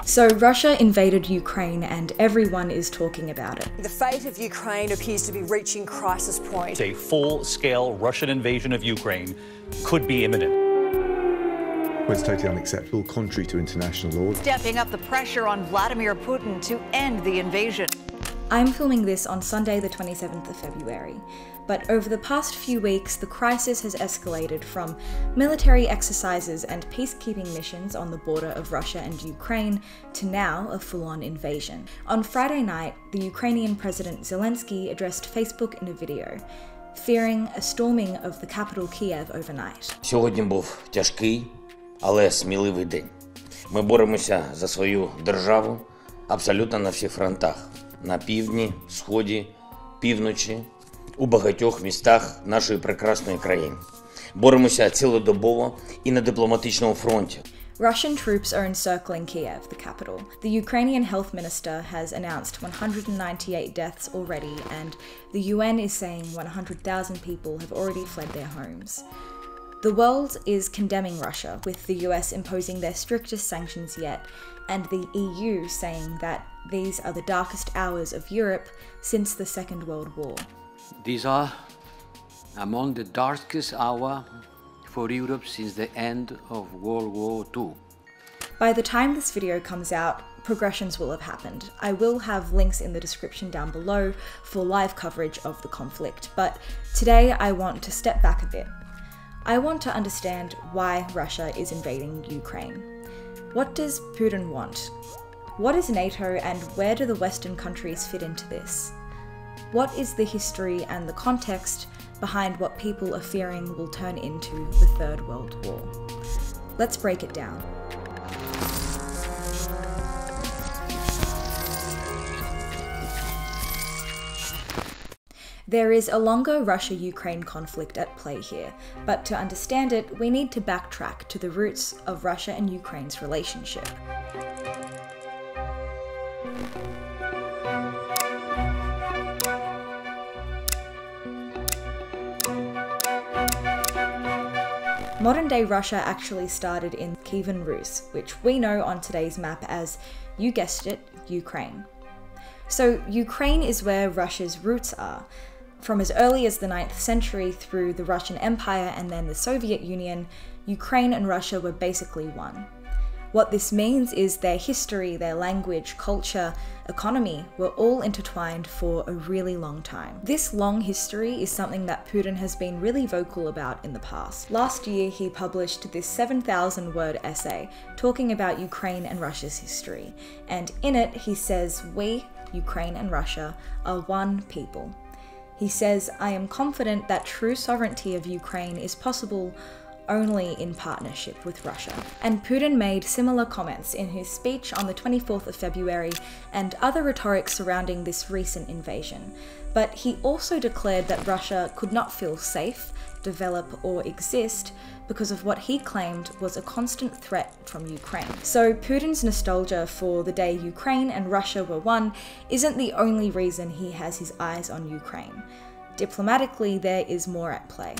So Russia invaded Ukraine and everyone is talking about it. The fate of Ukraine appears to be reaching crisis point. A full-scale Russian invasion of Ukraine could be imminent. Well, it's totally unacceptable, contrary to international law. Stepping up the pressure on Vladimir Putin to end the invasion. I'm filming this on Sunday the 27th of February, but over the past few weeks the crisis has escalated from military exercises and peacekeeping missions on the border of Russia and Ukraine to now a full-on invasion. On Friday night, the Ukrainian President Zelensky addressed Facebook in a video, fearing a storming of the capital Kiev overnight. Сьогодні був тяжкий, але сміливий день. Ми боремося за свою державу абсолютно на всіх фронтах. На півдні, сході, півночі, у багатьох містах нашої прекрасної країни. Боремося цілодобово і на дипломатичному фронті. Russian troops are encircling Kiev, the capital. The Ukrainian health minister has announced 198 deaths already, and the UN is saying 100,000 people have already fled their homes. The world is condemning Russia, with the US imposing their strictest sanctions yet, and the EU saying that these are the darkest hours of Europe since the Second World War. These are among the darkest hours for Europe since the end of World War II. By the time this video comes out, progressions will have happened. I will have links in the description down below for live coverage of the conflict, but today I want to step back a bit. I want to understand why Russia is invading Ukraine. What does Putin want? What is NATO and where do the Western countries fit into this? What is the history and the context behind what people are fearing will turn into the Third World War? Let's break it down. There is a longer Russia-Ukraine conflict at play here, but to understand it, we need to backtrack to the roots of Russia and Ukraine's relationship. Modern-day Russia actually started in Kievan Rus, which we know on today's map as, you guessed it, Ukraine. So Ukraine is where Russia's roots are. From as early as the 9th century through the Russian Empire and then the Soviet Union, Ukraine and Russia were basically one. What this means is their history, their language, culture, economy were all intertwined for a really long time. This long history is something that Putin has been really vocal about in the past. Last year he published this 7,000-word essay talking about Ukraine and Russia's history, and in it he says we, Ukraine and Russia, are one people. He says, I am confident that true sovereignty of Ukraine is possible only in partnership with Russia. And Putin made similar comments in his speech on the 24th of February and other rhetoric surrounding this recent invasion. But he also declared that Russia could not feel safe, develop, or exist because of what he claimed was a constant threat from Ukraine. So Putin's nostalgia for the day Ukraine and Russia were one isn't the only reason he has his eyes on Ukraine. Diplomatically, there is more at play.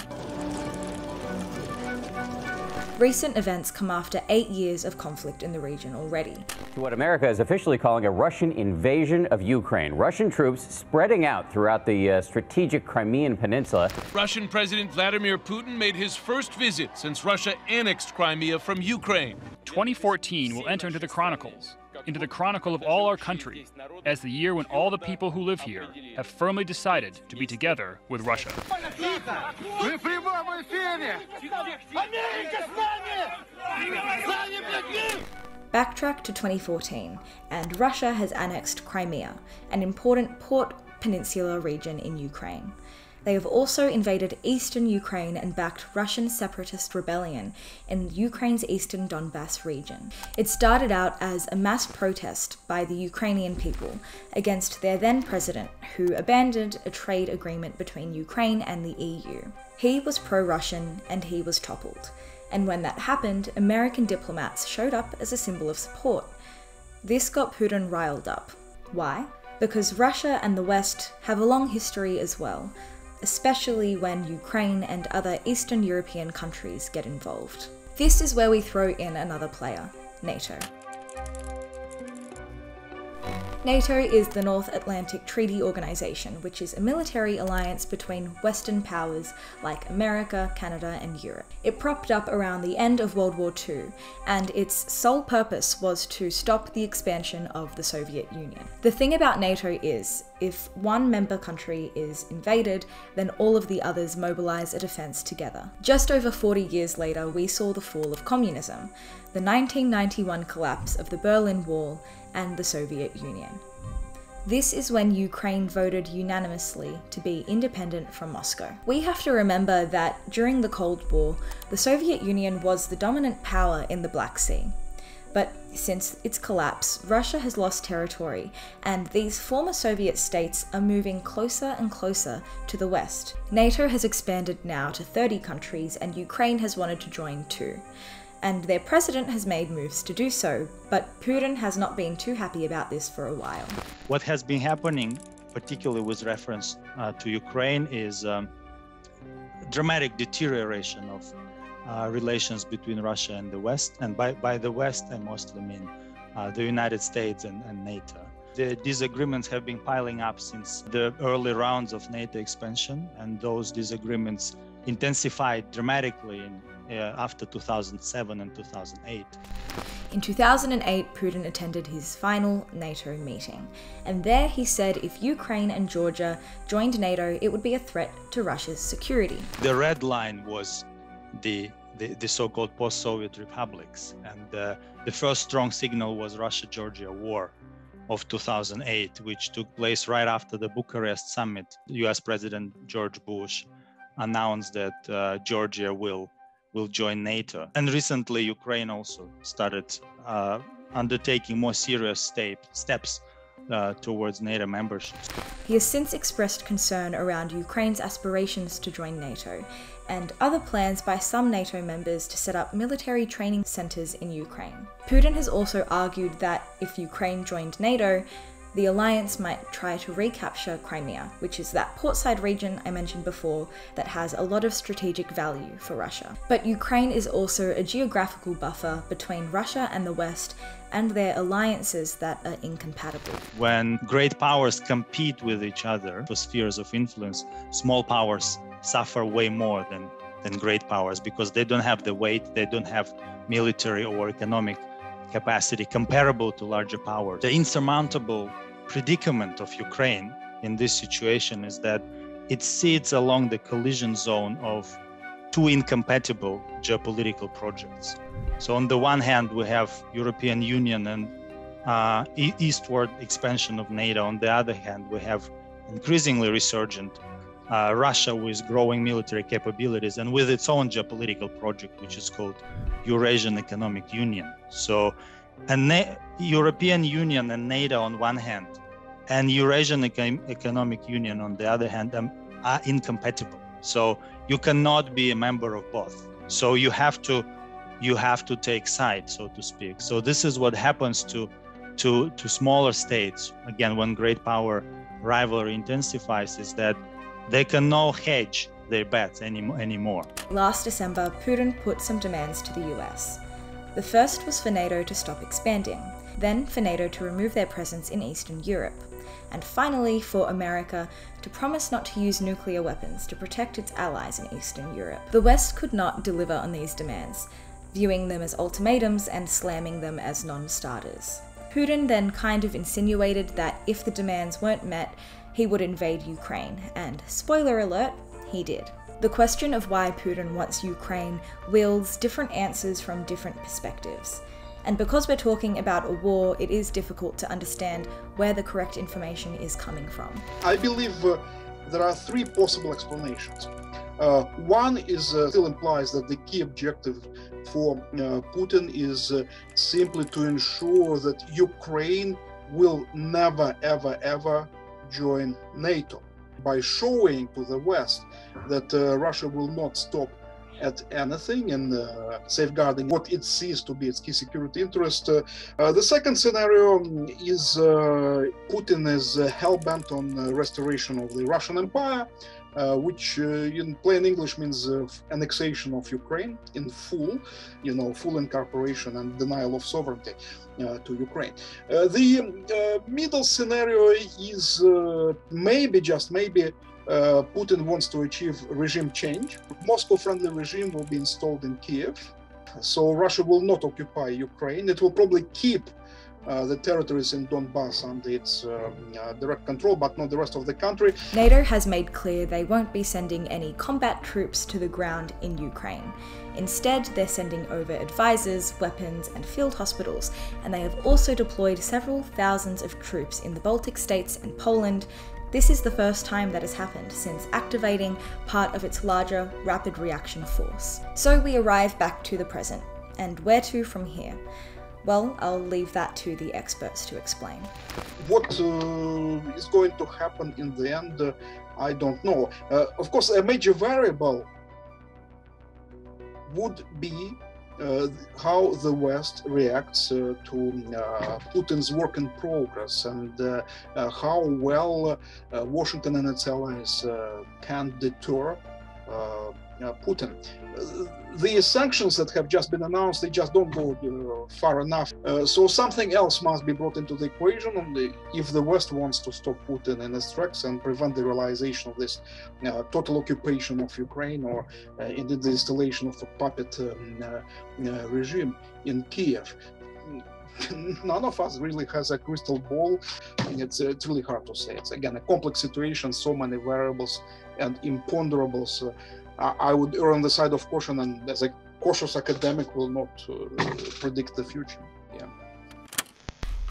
Recent events come after 8 years of conflict in the region already. What America is officially calling a Russian invasion of Ukraine. Russian troops spreading out throughout the strategic Crimean Peninsula. Russian President Vladimir Putin made his first visit since Russia annexed Crimea from Ukraine. 2014 will enter into the chronicles, into the chronicle of all our country, as the year when all the people who live here have firmly decided to be together with Russia. Backtrack to 2014, and Russia has annexed Crimea, an important port peninsula region in Ukraine. They have also invaded eastern Ukraine and backed Russian separatist rebellion in Ukraine's eastern Donbass region. It started out as a mass protest by the Ukrainian people against their then president, who abandoned a trade agreement between Ukraine and the EU. He was pro-Russian and he was toppled. And when that happened, American diplomats showed up as a symbol of support. This got Putin riled up. Why? Because Russia and the West have a long history as well, especially when Ukraine and other Eastern European countries get involved. This is where we throw in another player, NATO. NATO is the North Atlantic Treaty Organization, which is a military alliance between Western powers like America, Canada, and Europe. It propped up around the end of World War II, and its sole purpose was to stop the expansion of the Soviet Union. The thing about NATO is, if one member country is invaded, then all of the others mobilize a defense together. Just over 40 years later, we saw the fall of communism, the 1991 collapse of the Berlin Wall, and the Soviet Union. This is when Ukraine voted unanimously to be independent from Moscow. We have to remember that during the Cold War, the Soviet Union was the dominant power in the Black Sea. But since its collapse, Russia has lost territory, and these former Soviet states are moving closer and closer to the West. NATO has expanded now to 30 countries, and Ukraine has wanted to join too. And their president has made moves to do so, but Putin has not been too happy about this for a while. What has been happening, particularly with reference to Ukraine, is dramatic deterioration of relations between Russia and the West. And by the West, I mostly mean the United States and NATO. The disagreements have been piling up since the early rounds of NATO expansion, and those disagreements intensified dramatically after 2007 and 2008. In 2008, Putin attended his final NATO meeting, and there he said if Ukraine and Georgia joined NATO, it would be a threat to Russia's security. The red line was the so-called post-Soviet republics, and the first strong signal was Russia-Georgia war of 2008, which took place right after the Bucharest summit. US President George Bush announced that Georgia will join NATO. And recently, Ukraine also started undertaking more serious steps towards NATO membership. He has since expressed concern around Ukraine's aspirations to join NATO, and other plans by some NATO members to set up military training centers in Ukraine. Putin has also argued that if Ukraine joined NATO, the alliance might try to recapture Crimea, which is that portside region I mentioned before that has a lot of strategic value for Russia. But Ukraine is also a geographical buffer between Russia and the West and their alliances that are incompatible. When great powers compete with each other for spheres of influence, small powers suffer way more than great powers because they don't have the weight, they don't have military or economic capacity comparable to larger powers. The insurmountable predicament of Ukraine in this situation is that it sits along the collision zone of two incompatible geopolitical projects. So on the one hand, we have European Union and eastward expansion of NATO. On the other hand, we have increasingly resurgent Russia with growing military capabilities and with its own geopolitical project, which is called Eurasian Economic Union. So European Union and NATO on one hand, and Eurasian Economic Union on the other hand are incompatible. So you cannot be a member of both. So you have to take sides, so to speak. So this is what happens to smaller states. Again, when great power rivalry intensifies, is that they can no hedge their bets anymore. Last December, Putin put some demands to the US. The first was for NATO to stop expanding, then for NATO to remove their presence in Eastern Europe, and finally for America to promise not to use nuclear weapons to protect its allies in Eastern Europe. The West could not deliver on these demands, viewing them as ultimatums and slamming them as non-starters. Putin then kind of insinuated that if the demands weren't met, he would invade Ukraine, and spoiler alert, he did. The question of why Putin wants Ukraine wields different answers from different perspectives. And because we're talking about a war, it is difficult to understand where the correct information is coming from. I believe there are three possible explanations. One is still implies that the key objective for Putin is simply to ensure that Ukraine will never, ever, ever join NATO by showing to the West that Russia will not stop at anything and safeguarding what it sees to be its key security interest. The second scenario is Putin is hell-bent on restoration of the Russian Empire, which in plain English means annexation of Ukraine in full, full incorporation and denial of sovereignty to Ukraine. The middle scenario is maybe, just maybe, Putin wants to achieve regime change. Moscow-friendly regime will be installed in Kiev, so Russia will not occupy Ukraine. It will probably keep the territories in Donbass under its direct control, but not the rest of the country. NATO has made clear they won't be sending any combat troops to the ground in Ukraine. Instead, they're sending over advisors, weapons, and field hospitals, and they have also deployed several thousands of troops in the Baltic states and Poland. This is the first time that has happened since activating part of its larger rapid reaction force. So we arrive back to the present, and where to from here? Well, I'll leave that to the experts to explain. What is going to happen in the end, I don't know. Of course, a major variable would be how the West reacts to Putin's work in progress, and how well Washington and its allies can deter Putin. The sanctions that have just been announced, they just don't go far enough. So something else must be brought into the equation, and if the West wants to stop Putin in his tracks and prevent the realization of this total occupation of Ukraine, or indeed the installation of a puppet regime in Kiev. None of us really has a crystal ball, and it's really hard to say. It's again a complex situation, so many variables and imponderables. I would err on the side of caution, and as a cautious academic will not predict the future. Yeah.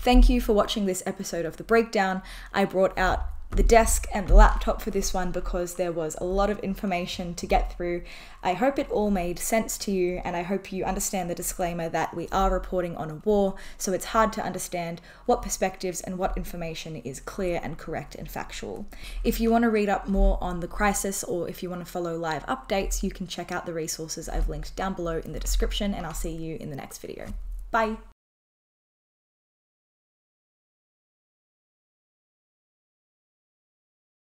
Thank you for watching this episode of The Breakdown. I brought out the desk and the laptop for this one because there was a lot of information to get through. I hope it all made sense to you, and I hope you understand the disclaimer that we are reporting on a war, so it's hard to understand what perspectives and what information is clear and correct and factual. If you want to read up more on the crisis, or if you want to follow live updates, you can check out the resources I've linked down below in the description, and I'll see you in the next video. Bye!